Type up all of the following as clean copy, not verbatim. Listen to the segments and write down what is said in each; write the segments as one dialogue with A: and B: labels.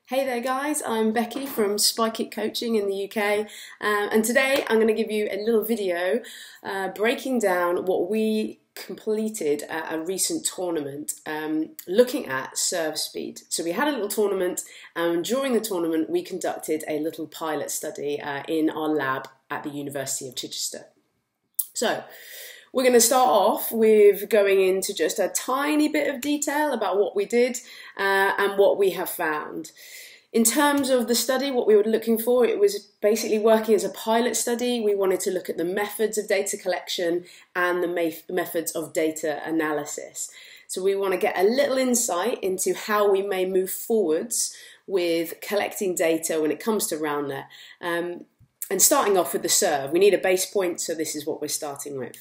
A: Hey there guys, I'm Becky from Spike It Coaching in the UK and today I'm going to give you a little video breaking down what we completed at a recent tournament looking at serve speed. So we had a little tournament and during the tournament we conducted a little pilot study in our lab at the University of Chichester. So we're going to start off with going into just a tiny bit of detail about what we did and what we have found. In terms of the study, what we were looking for, it was basically working as a pilot study. We wanted to look at the methods of data collection and the methods of data analysis. So we want to get a little insight into how we may move forwards with collecting data when it comes to RoundNet. And starting off with the serve, we need a base point, so this is what we're starting with.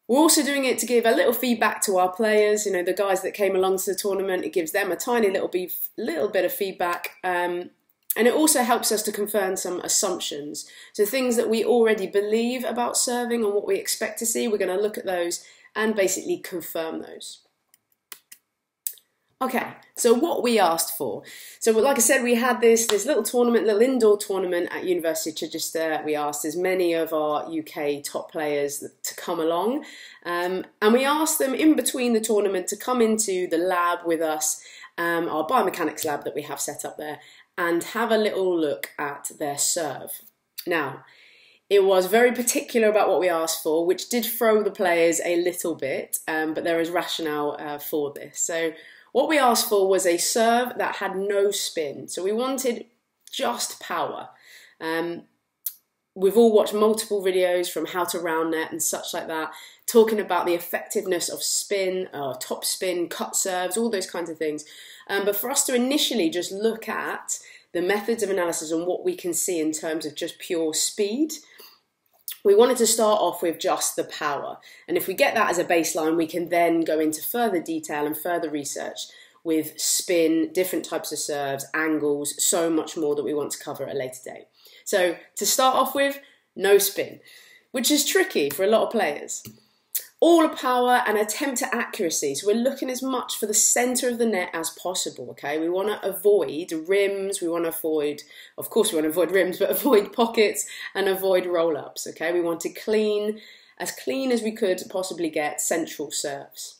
A: We're also doing it to give a little feedback to our players, you know, the guys that came along to the tournament. It gives them a tiny little bit of feedback. And it also helps us to confirm some assumptions. So things that we already believe about serving and what we expect to see, we're going to look at those and basically confirm those. Okay, so what we asked for. So like I said, we had this little tournament, little indoor tournament at University of Chichester. We asked as many of our UK top players to come along. And we asked them in between the tournament to come into the lab with us, our biomechanics lab that we have set up there, and have a little look at their serve. Now, it was very particular about what we asked for, which did throw the players a little bit, but there is rationale for this. So what we asked for was a serve that had no spin. So we wanted just power. We've all watched multiple videos from How to RoundNet and such like that, talking about the effectiveness of spin, top spin, cut serves, all those kinds of things. But for us to initially just look at the methods of analysis and what we can see in terms of just pure speed, we wanted to start off with just the power. And if we get that as a baseline, we can then go into further detail and further research with spin, different types of serves, angles, so much more that we want to cover at a later date. So to start off with, no spin, which is tricky for a lot of players. All power and attempt at accuracy. So we're looking as much for the center of the net as possible, okay? We want to avoid rims, we want to avoid, of course we want to avoid rims, but avoid pockets and avoid roll-ups, okay? We want to clean as we could possibly get central serves.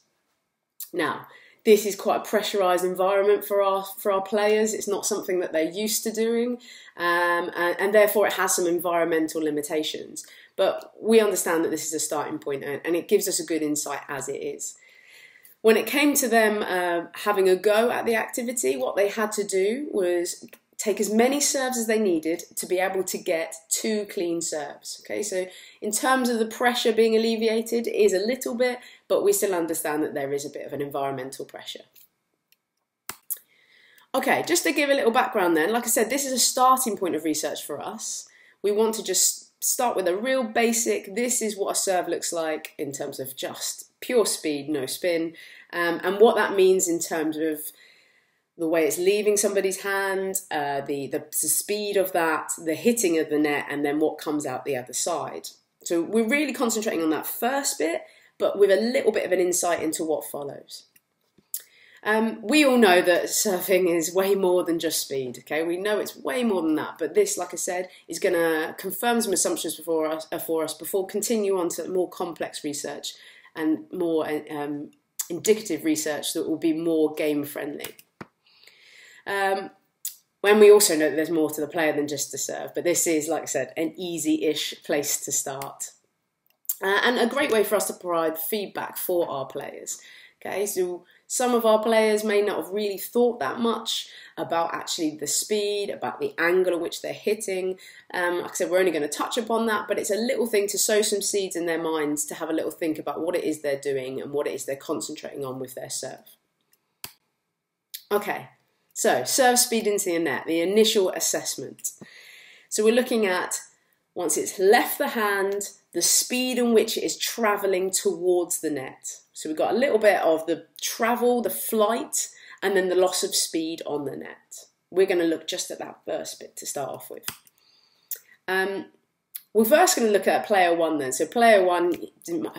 A: Now, this is quite a pressurized environment for our players. It's not something that they're used to doing, and therefore it has some environmental limitations. But we understand that this is a starting point, and it gives us a good insight as it is. When it came to them having a go at the activity, what they had to do was take as many serves as they needed to be able to get 2 clean serves. Okay, so in terms of the pressure being alleviated, it is a little bit, but we still understand that there is a bit of an environmental pressure. Okay, just to give a little background then, like I said, this is a starting point of research for us. We want to just start with a real basic, this is what a serve looks like in terms of just pure speed, no spin, and what that means in terms of the way it's leaving somebody's hand, the speed of that, the hitting of the net, and then what comes out the other side. So we're really concentrating on that first bit, but with a little bit of an insight into what follows. We all know that surfing is way more than just speed, okay? We know it's way more than that, but this, like I said, is going to confirm some assumptions for us before continue on to more complex research and more indicative research that will be more game-friendly. When we also know that there's more to the player than just the serve, but this is, like I said, an easy-ish place to start. And a great way for us to provide feedback for our players. Okay, so some of our players may not have really thought that much about actually the speed, about the angle at which they're hitting. Like I said, we're only going to touch upon that, but it's a little thing to sow some seeds in their minds to have a little think about what it is they're doing and what it is they're concentrating on with their serve. Okay, so serve speed into the net, the initial assessment. So we're looking at, once it's left the hand, the speed in which it is travelling towards the net. So we've got a little bit of the travel, the flight, and then the loss of speed on the net. We're going to look just at that first bit to start off with. we're first going to look at player one then. So player one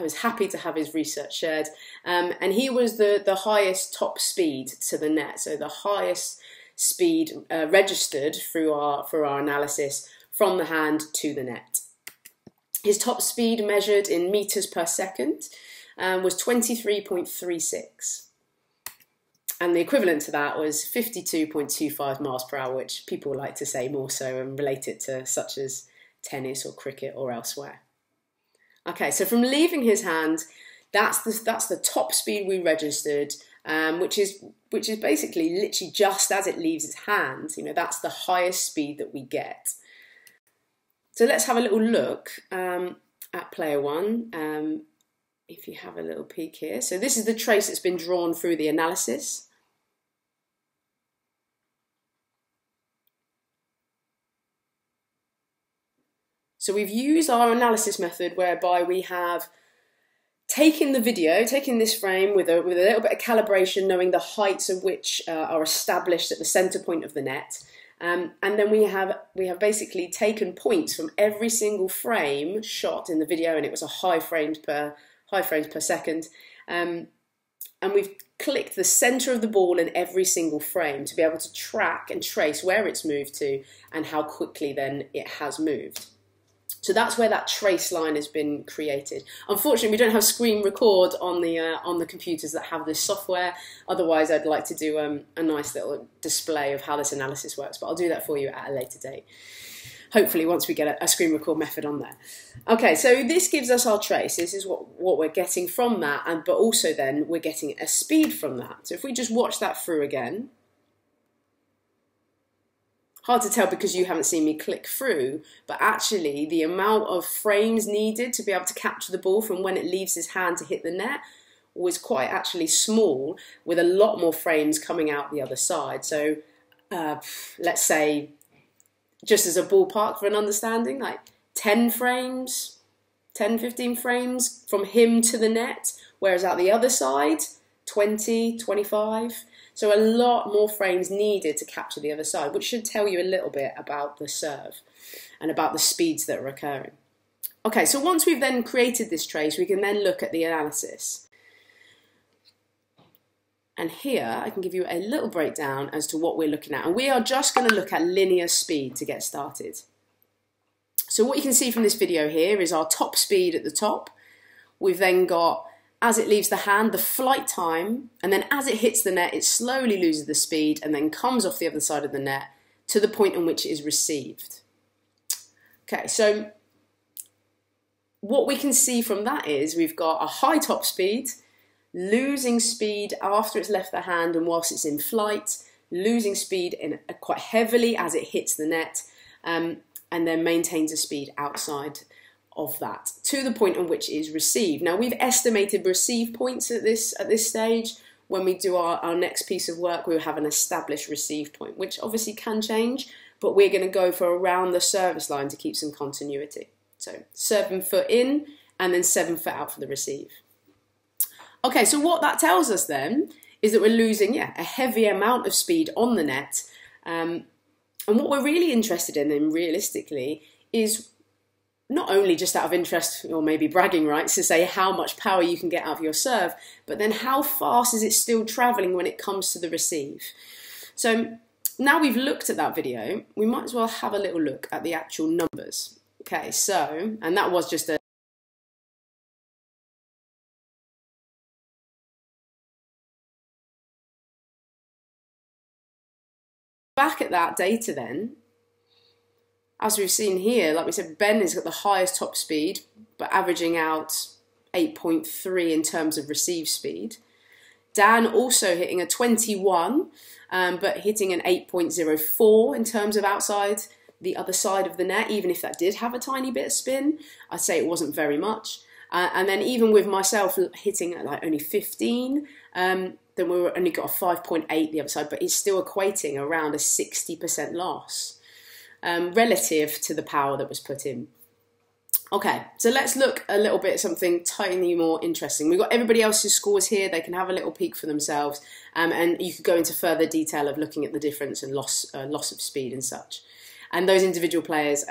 A: was happy to have his research shared, and he was the highest top speed to the net. So the highest speed registered for our analysis from the hand to the net. His top speed measured in meters per second was 23.36. And the equivalent to that was 52.25 miles per hour, which people like to say more so and relate it to such as tennis or cricket or elsewhere. Okay, so from leaving his hand, that's the top speed we registered, which is basically literally just as it leaves his hand. You know, that's the highest speed that we get. So let's have a little look at player one. If you have a little peek here. So this is the trace that's been drawn through the analysis. So we've used our analysis method whereby we have taken the video, taken this frame with a little bit of calibration, knowing the heights of which are established at the center point of the net. And then we have basically taken points from every single frame shot in the video, and it was a high frames per second. And we've clicked the center of the ball in every single frame to be able to track and trace where it's moved to and how quickly then it has moved. So that's where that trace line has been created. Unfortunately, we don't have screen record on the computers that have this software. Otherwise, I'd like to do a nice little display of how this analysis works, but I'll do that for you at a later date. Hopefully, once we get a screen record method on there. Okay, so this gives us our trace. This is what we're getting from that, but also then we're getting a speed from that. So if we just watch that through again, hard to tell because you haven't seen me click through, but actually the amount of frames needed to be able to capture the ball from when it leaves his hand to hit the net was quite actually small, with a lot more frames coming out the other side. So let's say, just as a ballpark for an understanding, like 10 frames, 10, 15 frames from him to the net, whereas out the other side, 20, 25. So a lot more frames needed to capture the other side, which should tell you a little bit about the serve and about the speeds that are occurring. Okay, so once we've then created this trace, we can then look at the analysis. And here I can give you a little breakdown as to what we're looking at. And we are just going to look at linear speed to get started. So what you can see from this video here is our top speed at the top. We've then got, as it leaves the hand, the flight time, and then as it hits the net, it slowly loses the speed and then comes off the other side of the net to the point in which it is received. Okay, so what we can see from that is we've got a high top speed, losing speed after it's left the hand and whilst it's in flight, losing speed quite heavily as it hits the net, and then maintains a speed outside of that to the point in which it is received. Now we've estimated receive points at this stage. When we do our next piece of work, we'll have an established receive point, which obviously can change, but we're going to go for around the service line to keep some continuity. So 7 foot in and then 7 foot out for the receive. Okay, so what that tells us then is that we're losing a heavy amount of speed on the net, and what we're really interested in then realistically is not only just out of interest or maybe bragging rights to say how much power you can get out of your serve, but then how fast is it still traveling when it comes to the receive. So now we've looked at that video, we might as well have a little look at the actual numbers. Okay, so, and that was just a back at that data then. As we've seen here, like we said, Ben has got the highest top speed, but averaging out 8.3 in terms of receive speed. Dan also hitting a 21, but hitting an 8.04 in terms of outside the other side of the net, even if that did have a tiny bit of spin. I'd say it wasn't very much. And then even with myself hitting at like only 15, then we only got a 5.8 the other side, but it's still equating around a 60% loss. Relative to the power that was put in. Okay, so let's look a little bit at something tiny more interesting. We've got everybody else's scores here. They can have a little peek for themselves, and you could go into further detail of looking at the difference and loss of speed and such. And those individual players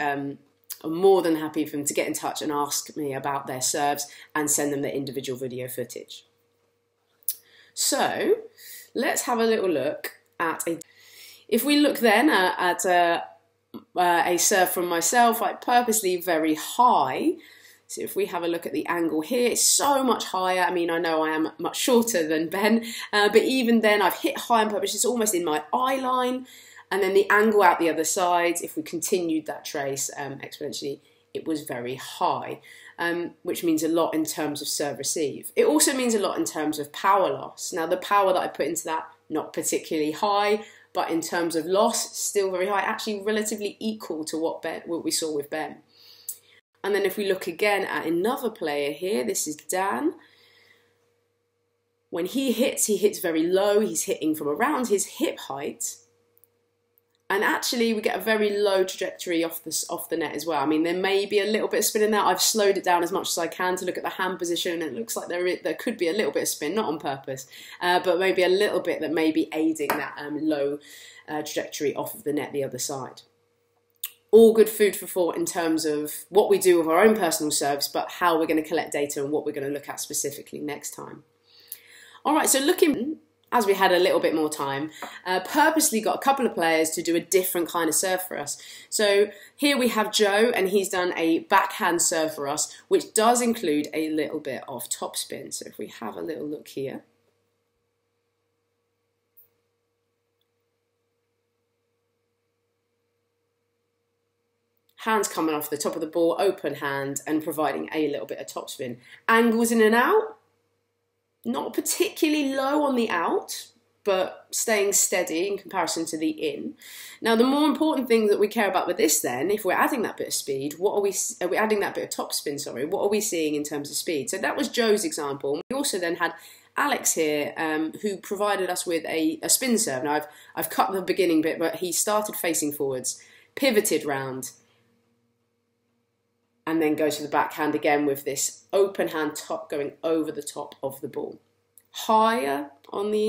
A: I'm more than happy for them to get in touch and ask me about their serves and send them their individual video footage. So let's have a little look at if we look then at a serve from myself, like purposely very high. So if we have a look at the angle here, it's so much higher. I mean, I know I am much shorter than Ben, but even then I've hit high on purpose. It's almost in my eye line. And then the angle out the other side, if we continued that trace exponentially, it was very high, which means a lot in terms of serve receive. It also means a lot in terms of power loss. Now, the power that I put into that, not particularly high, but in terms of loss, still very high, actually relatively equal to what we saw with Ben. And then if we look again at another player here, this is Dan. When he hits very low. He's hitting from around his hip height. And actually we get a very low trajectory off the net as well. I mean, there may be a little bit of spin in there. I've slowed it down as much as I can to look at the hand position, and it looks like there could be a little bit of spin, not on purpose, but maybe a little bit that may be aiding that low trajectory off of the net the other side. All good food for thought in terms of what we do with our own personal serves, but how we're going to collect data and what we're going to look at specifically next time. All right, so looking, as we had a little bit more time, purposely got a couple of players to do a different kind of serve for us. So here we have Joe, and he's done a backhand serve for us, which does include a little bit of topspin. So if we have a little look here. Hands coming off the top of the ball, open hand, and providing a little bit of topspin. Angles in and out. Not particularly low on the out, but staying steady in comparison to the in. Now, the more important thing that we care about with this then, if we're adding that bit of speed, are we adding that bit of topspin, sorry, what are we seeing in terms of speed? So that was Joe's example. We also then had Alex here, who provided us with a spin serve. Now, I've cut the beginning bit, but he started facing forwards, pivoted round, and then goes to the backhand again with this open hand top going over the top of the ball. Higher on the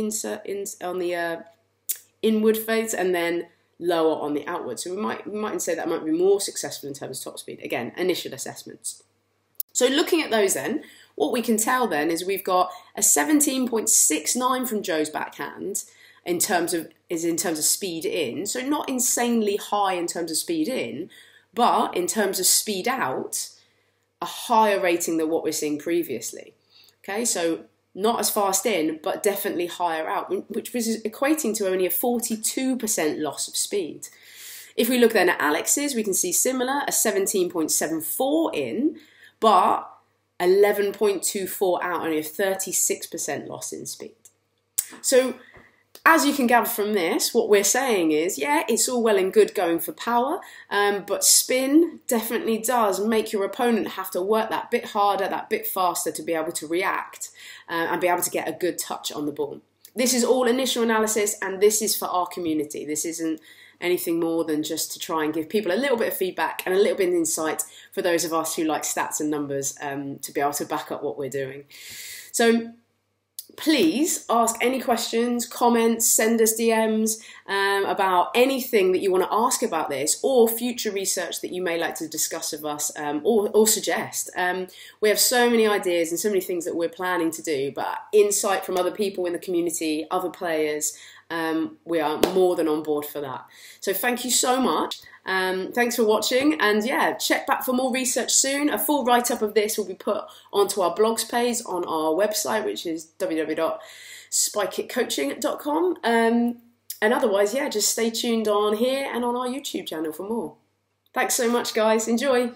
A: inward phase, and then lower on the outward. So we might say that might be more successful in terms of top speed. Again, initial assessments. So looking at those then, what we can tell then is we've got a 17.69 from Joe's backhand in terms of speed in. So not insanely high in terms of speed in, but in terms of speed out, a higher rating than what we're seeing previously. Okay, so not as fast in, but definitely higher out, which was equating to only a 42% loss of speed. If we look then at Alex's, we can see similar, a 17.74 in, but 11.24 out, only a 36% loss in speed. So as you can gather from this, what we're saying is, yeah, it's all well and good going for power, but spin definitely does make your opponent have to work that bit harder, that bit faster to be able to react and be able to get a good touch on the ball. This is all initial analysis, and this is for our community. This isn't anything more than just to try and give people a little bit of feedback and a little bit of insight for those of us who like stats and numbers to be able to back up what we're doing. So please ask any questions, comments, send us DMs about anything that you want to ask about this, or future research that you may like to discuss with us or suggest. We have so many ideas and so many things that we're planning to do, but insight from other people in the community, other players, we are more than on board for that. So thank you so much. Thanks for watching, and yeah, check back for more research soon. A full write-up of this will be put onto our blogs page on our website, which is www.spikitcoaching.com. And otherwise, yeah, just stay tuned on here and on our YouTube channel for more. Thanks so much, guys. Enjoy.